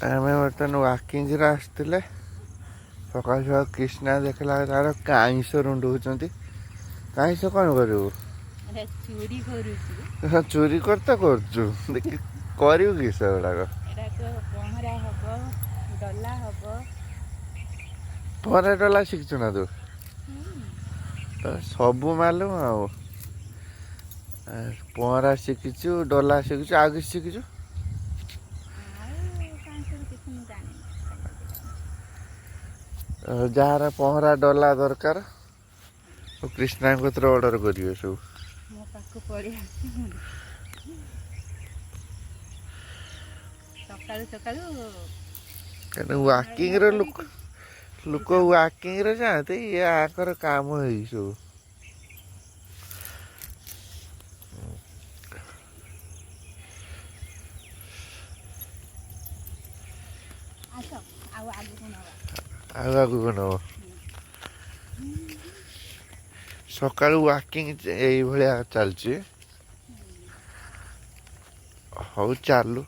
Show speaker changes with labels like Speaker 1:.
Speaker 1: ଆମେ ବର୍ତ୍ତମାନ ୱାକିଂରେ ଆସିଥିଲେ ସକାଳୁ ସକାଳୁ କ୍ରିଷ୍ଣା ଦେଖିଲା ତାର କାଇଁଷ ରୁଣ୍ଡଉଛନ୍ତି। କାଇଁଷ କ'ଣ କରିବୁ?
Speaker 2: ଚୋରି କରୁଛୁ।
Speaker 1: ଚୋରି କରତ କରୁଛୁ ଦେଖି କରିବୁ କିସ ଏଗୁଡ଼ାକ?
Speaker 2: ପହଁରା ହବ, ଡଲା ହବ।
Speaker 1: ପହଁରା ଡଲା ଶିଖିଛୁ ନା ତୁ?
Speaker 2: ହୁଁ।
Speaker 1: ସବୁ ମାଲୁମ ଆଉ ପହଁରା ଶିଖିଛୁ, ଡଲା ଶିଖିଛୁ, ଆଉ କିଛି ଶିଖିଛୁ?
Speaker 2: ଆଉ କାହିଁ ସବୁ କିଛି ମୁଁ ଜାଣିନି ଖାଲି ଏତିକି ଜାଣିଛି।
Speaker 1: ଯାହାର ପହଁରା ଡଲା ଦରକାର କ୍ରିଷ୍ଣାଙ୍କ କତିରେ ଅର୍ଡ଼ର କରିବେ ସବୁ।
Speaker 2: ମୋ ପାଖକୁ ପଳେଇ ଆସିବୁ ସକାଳୁ ସକାଳୁ।
Speaker 1: ୱାକିଂରେ ଲୋକ ୱାକିଂରେ ଯାଆନ୍ତି, ୟାଙ୍କର କାମ ଏଇ ସବୁ।
Speaker 2: ଆସ ଆଉ ଆଗକୁ ନବା।
Speaker 1: ଆଉ ଆଗକୁ ନବ। ସକାଳୁ ୱାକିଂ ଏଇଭଳିଆ ଚାଲିଛି। ହଉ ଚାଲୁ।